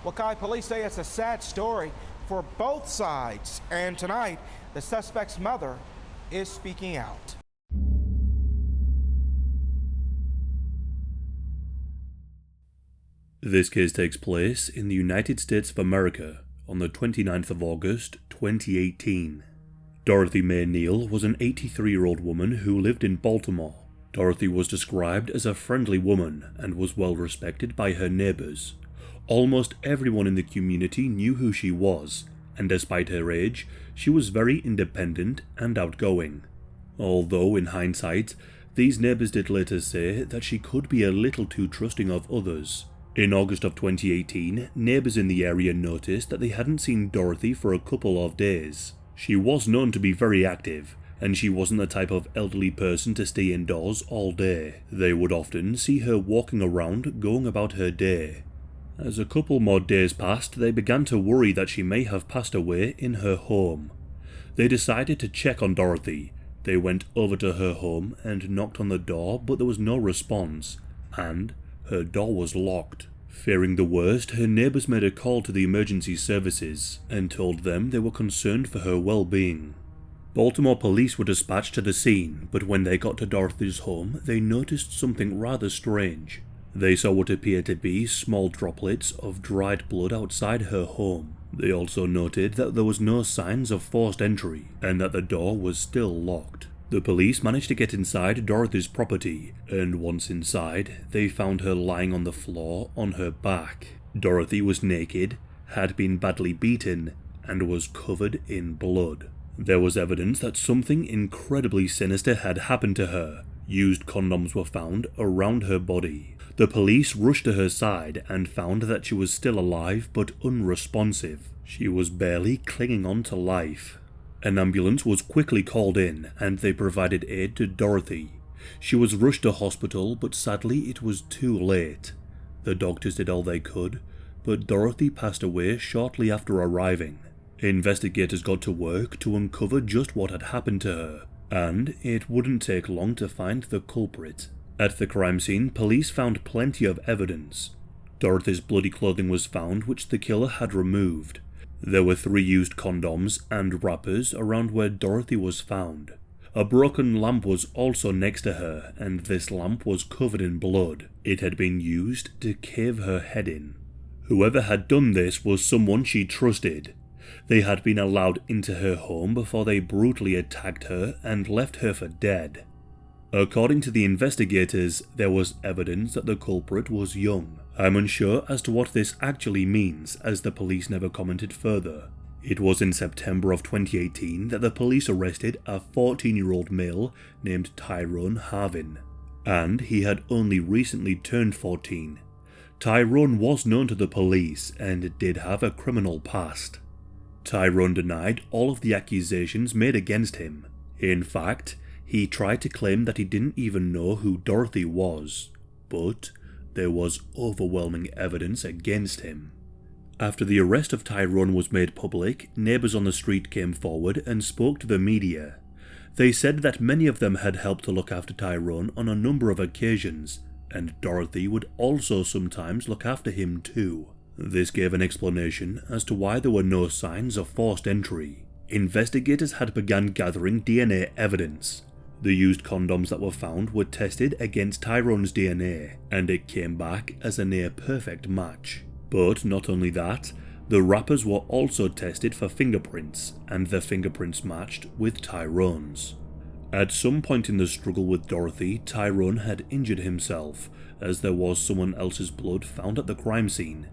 Well, Kai, police say it's a sad story for both sides, and tonight, the suspect's mother is speaking out. This case takes place in the United States of America on the 29th of August, 2018. Dorothy Mae Neil was an 83-year-old woman who lived in Baltimore. Dorothy was described as a friendly woman and was well respected by her neighbors. Almost everyone in the community knew who she was, and despite her age, she was very independent and outgoing. Although, in hindsight, these neighbors did later say that she could be a little too trusting of others. In August of 2018, neighbors in the area noticed that they hadn't seen Dorothy for a couple of days. She was known to be very active, and she wasn't the type of elderly person to stay indoors all day. They would often see her walking around, going about her day. As a couple more days passed, they began to worry that she may have passed away in her home. They decided to check on Dorothy. They went over to her home and knocked on the door, but there was no response, and her door was locked. Fearing the worst, her neighbors made a call to the emergency services and told them they were concerned for her well-being. Baltimore police were dispatched to the scene, but when they got to Dorothy's home, they noticed something rather strange. They saw what appeared to be small droplets of dried blood outside her home. They also noted that there was no signs of forced entry and that the door was still locked. The police managed to get inside Dorothy's property, and once inside, they found her lying on the floor on her back. Dorothy was naked, had been badly beaten, and was covered in blood. There was evidence that something incredibly sinister had happened to her. Used condoms were found around her body. The police rushed to her side and found that she was still alive but unresponsive. She was barely clinging on to life. An ambulance was quickly called in and they provided aid to Dorothy. She was rushed to hospital, but sadly it was too late. The doctors did all they could, but Dorothy passed away shortly after arriving. Investigators got to work to uncover just what had happened to her, and it wouldn't take long to find the culprit. At the crime scene, police found plenty of evidence. Dorothy's bloody clothing was found, which the killer had removed. There were 3 used condoms and wrappers around where Dorothy was found. A broken lamp was also next to her, and this lamp was covered in blood. It had been used to cave her head in. Whoever had done this was someone she trusted. They had been allowed into her home before they brutally attacked her and left her for dead. According to the investigators, there was evidence that the culprit was young. I'm unsure as to what this actually means, as the police never commented further. It was in September of 2018 that the police arrested a 14-year-old male named Tyrone Harvin, and he had only recently turned 14. Tyrone was known to the police and did have a criminal past. Tyrone denied all of the accusations made against him. In fact, he tried to claim that he didn't even know who Dorothy was, but there was overwhelming evidence against him. After the arrest of Tyrone was made public, neighbors on the street came forward and spoke to the media. They said that many of them had helped to look after Tyrone on a number of occasions, and Dorothy would also sometimes look after him too. This gave an explanation as to why there were no signs of forced entry. Investigators had begun gathering DNA evidence. The used condoms that were found were tested against Tyrone's DNA, and it came back as a near-perfect match. But not only that, the wrappers were also tested for fingerprints, and the fingerprints matched with Tyrone's. At some point in the struggle with Dorothy, Tyrone had injured himself, as there was someone else's blood found at the crime scene.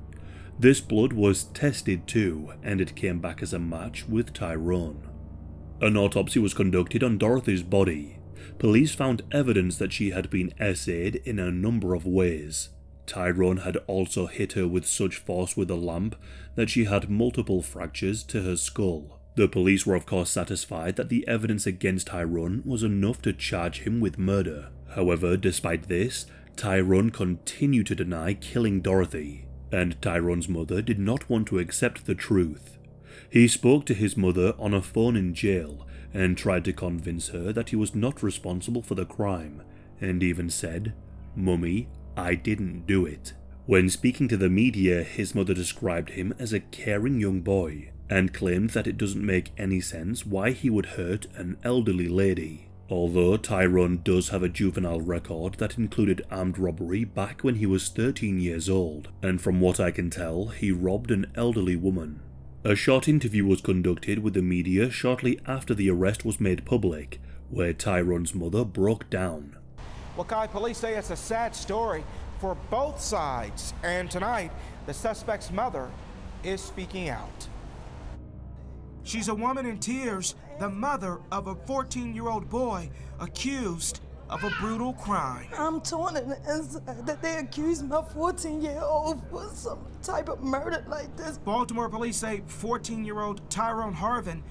This blood was tested too, and it came back as a match with Tyrone. An autopsy was conducted on Dorothy's body. Police found evidence that she had been essayed in a number of ways. Tyrone had also hit her with such force with a lamp that she had multiple fractures to her skull. The police were of course satisfied that the evidence against Tyrone was enough to charge him with murder. However, despite this, Tyrone continued to deny killing Dorothy, and Tyrone's mother did not want to accept the truth. He spoke to his mother on a phone in jail and tried to convince her that he was not responsible for the crime, and even said, "Mummy, I didn't do it." When speaking to the media, his mother described him as a caring young boy and claimed that it doesn't make any sense why he would hurt an elderly lady. Although Tyrone does have a juvenile record that included armed robbery back when he was 13 years old, and from what I can tell, he robbed an elderly woman. A short interview was conducted with the media shortly after the arrest was made public, where Tyrone's mother broke down. Well, Kai, police say it's a sad story for both sides, and tonight, the suspect's mother is speaking out. She's a woman in tears, the mother of a 14-year-old boy accused of a brutal crime. I'm torn in the inside that they accused my 14-year-old for some type of murder like this. Baltimore police say 14-year-old Tyrone Harvin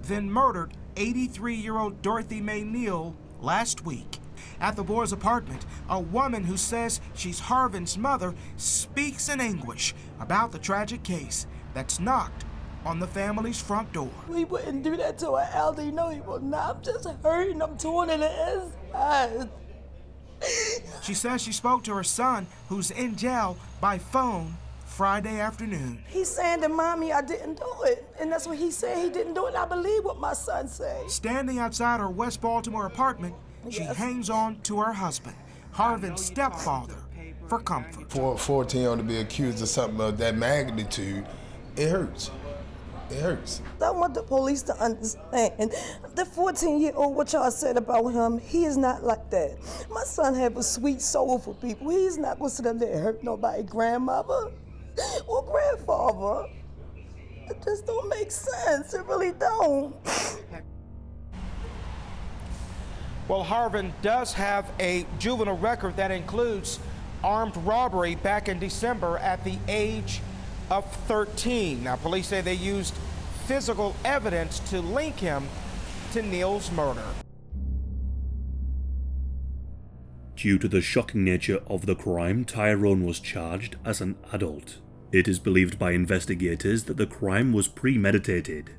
then murdered 83-year-old Dorothy Mae Neil last week. At the boy's apartment, a woman who says she's Harvin's mother speaks in anguish about the tragic case that's knocked on the family's front door. We wouldn't do that to an elder, no, he will not. I'm just hurting, I'm torn in the inside. She says she spoke to her son, who's in jail, by phone Friday afternoon. He's saying to mommy, I didn't do it. And that's what he said, he didn't do it, and I believe what my son said. Standing outside her West Baltimore apartment, she hangs on to her husband, Harvin's stepfather, for comfort. For a 14-year-old to be accused of something of that magnitude, it hurts. It hurts. I want the police to understand. The 14-year-old, what y'all said about him, he is not like that. My son have a sweet soul for people. He's not going to sit up there and hurt nobody, grandmother or grandfather. It just don't make sense. It really don't. Well, Harvin does have a juvenile record that includes armed robbery back in December at the age of 13. Now, police say they used physical evidence to link him to Neal's murder. Due to the shocking nature of the crime, Tyrone was charged as an adult. It is believed by investigators that the crime was premeditated.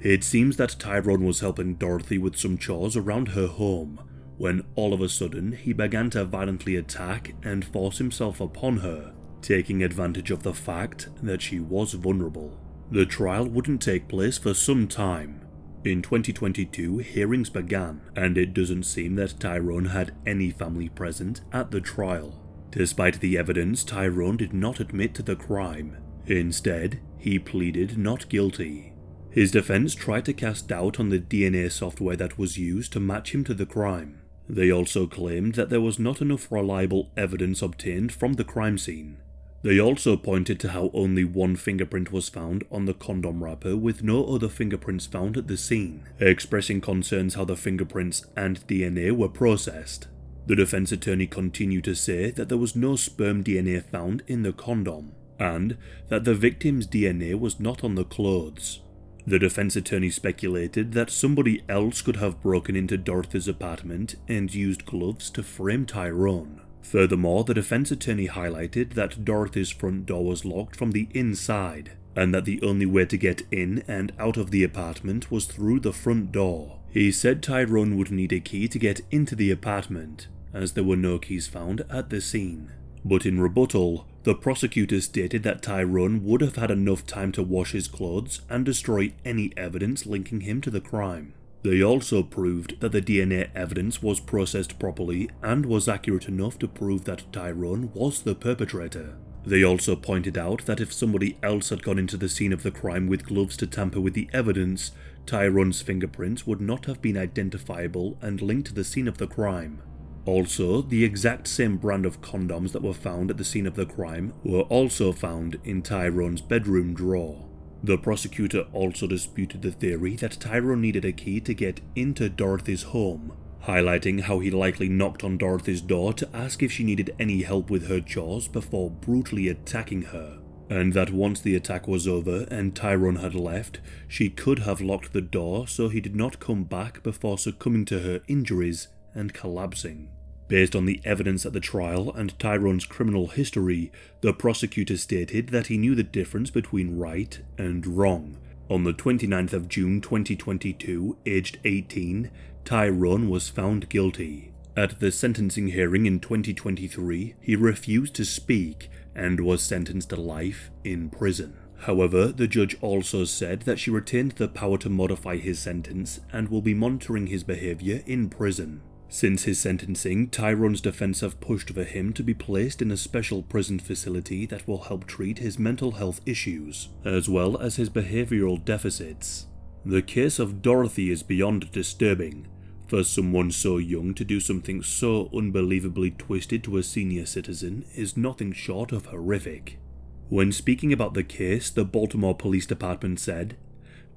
It seems that Tyrone was helping Dorothy with some chores around her home, when all of a sudden he began to violently attack and force himself upon her, taking advantage of the fact that she was vulnerable. The trial wouldn't take place for some time. In 2022, hearings began, and it doesn't seem that Tyrone had any family present at the trial. Despite the evidence, Tyrone did not admit to the crime. Instead, he pleaded not guilty. His defense tried to cast doubt on the DNA software that was used to match him to the crime. They also claimed that there was not enough reliable evidence obtained from the crime scene. They also pointed to how only one fingerprint was found on the condom wrapper with no other fingerprints found at the scene, expressing concerns how the fingerprints and DNA were processed. The defense attorney continued to say that there was no sperm DNA found in the condom, and that the victim's DNA was not on the clothes. The defense attorney speculated that somebody else could have broken into Dorothy's apartment and used gloves to frame Tyrone. Furthermore, the defense attorney highlighted that Dorothy's front door was locked from the inside, and that the only way to get in and out of the apartment was through the front door. He said Tyrone would need a key to get into the apartment, as there were no keys found at the scene. But in rebuttal, the prosecutor stated that Tyrone would have had enough time to wash his clothes and destroy any evidence linking him to the crime. They also proved that the DNA evidence was processed properly and was accurate enough to prove that Tyrone was the perpetrator. They also pointed out that if somebody else had gone into the scene of the crime with gloves to tamper with the evidence, Tyrone's fingerprints would not have been identifiable and linked to the scene of the crime. Also, the exact same brand of condoms that were found at the scene of the crime were also found in Tyrone's bedroom drawer. The prosecutor also disputed the theory that Tyrone needed a key to get into Dorothy's home, highlighting how he likely knocked on Dorothy's door to ask if she needed any help with her chores before brutally attacking her, and that once the attack was over and Tyrone had left, she could have locked the door so he did not come back before succumbing to her injuries and collapsing. Based on the evidence at the trial and Tyrone's criminal history, the prosecutor stated that he knew the difference between right and wrong. On the 29th of June 2022, aged 18, Tyrone was found guilty. At the sentencing hearing in 2023, he refused to speak, and was sentenced to life in prison. However, the judge also said that she retained the power to modify his sentence and will be monitoring his behaviour in prison. Since his sentencing, Tyrone's defence have pushed for him to be placed in a special prison facility that will help treat his mental health issues, as well as his behavioural deficits. The case of Dorothy is beyond disturbing. For someone so young to do something so unbelievably twisted to a senior citizen is nothing short of horrific. When speaking about the case, the Baltimore Police Department said,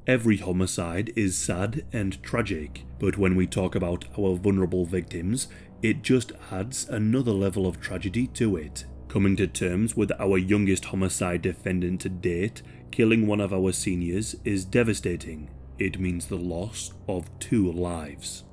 "Every homicide is sad and tragic, but when we talk about our vulnerable victims, it just adds another level of tragedy to it. Coming to terms with our youngest homicide defendant to date killing one of our seniors is devastating. It means the loss of 2 lives."